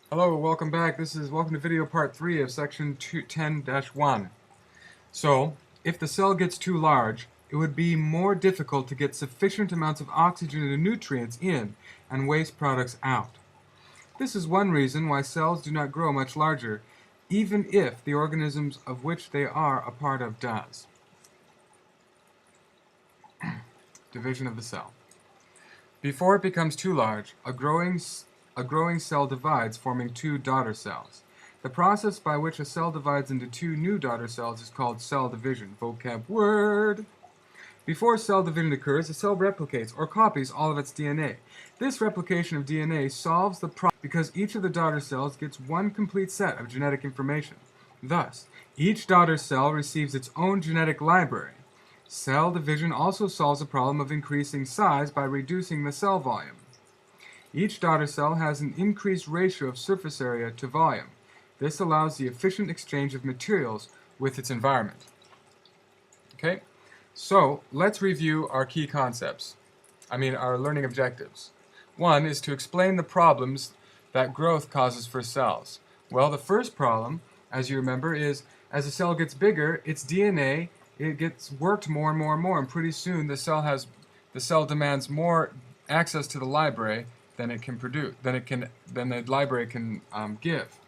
Hello, welcome back. Welcome to video part 3 of section 10-1. So, if the cell gets too large, it would be more difficult to get sufficient amounts of oxygen and nutrients in and waste products out. This is one reason why cells do not grow much larger, even if the organisms of which they are a part of does. Division of the cell. Before it becomes too large, a growing cell divides, forming two daughter cells. The process by which a cell divides into two new daughter cells is called cell division. Vocab word! Before cell division occurs, a cell replicates or copies all of its DNA. This replication of DNA solves the problem because each of the daughter cells gets one complete set of genetic information. Thus, each daughter cell receives its own genetic library. Cell division also solves the problem of increasing size by reducing the cell volume. Each daughter cell has an increased ratio of surface area to volume. This allows the efficient exchange of materials with its environment. Okay, so let's review our key concepts. Our learning objectives. One is to explain the problems that growth causes for cells. Well, the first problem, as you remember, is as a cell gets bigger, its DNA it gets worked more and more and more, and pretty soon the cell demands more access to the library than it can produce, than the library can give.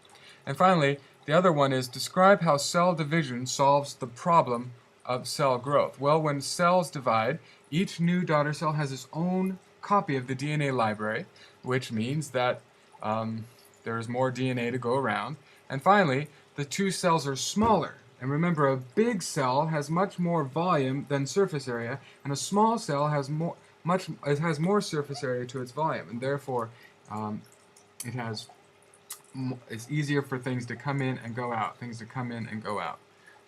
And finally, the other one is describe how cell division solves the problem of cell growth. Well, when cells divide, each new daughter cell has its own copy of the DNA library, which means that there is more DNA to go around. And finally, the two cells are smaller. And remember, a big cell has much more volume than surface area, and a small cell has more surface area to its volume, and therefore it's easier for things to come in and go out.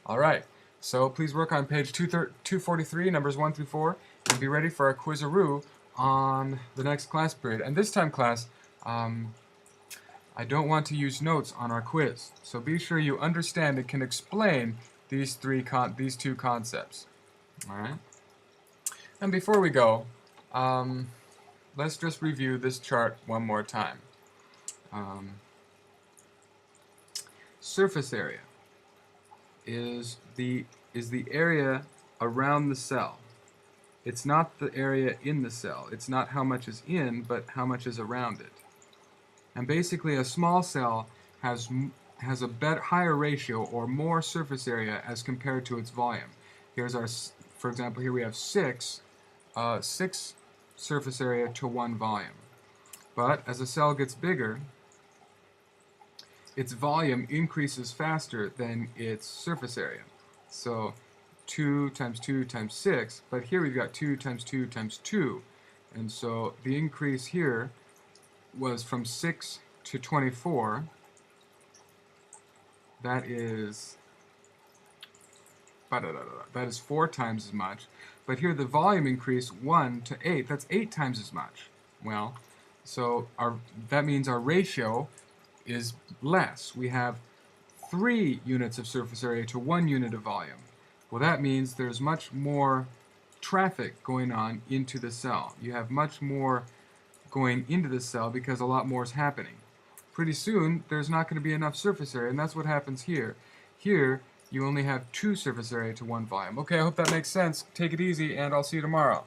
All right, so please work on page 243, numbers 1 through 4, and be ready for a quizaroo on the next class period. And this time, class, I don't want to use notes on our quiz, so be sure you understand and can explain these two concepts. All right. And before we go, let's just review this chart one more time. Surface area is the area around the cell. It's not the area in the cell. It's not how much is in, but how much is around it. And basically, a small cell has a higher ratio or more surface area as compared to its volume. Here's for example, here we have 6 surface area to 1 volume. But as a cell gets bigger, its volume increases faster than its surface area. So 2 times 2 times 6, but here we've got 2 times 2 times 2. And so the increase here was from 6 to 24. That is 4 times as much. But here the volume increased 1 to 8. That's 8 times as much. Well, so that means our ratio is less. We have 3 units of surface area to 1 unit of volume. Well, that means there's much more traffic going on into the cell. You have much more going into the cell because a lot more is happening. Pretty soon, there's not going to be enough surface area, and that's what happens here. Here, you only have 2 surface area to 1 volume. Okay, I hope that makes sense. Take it easy, and I'll see you tomorrow.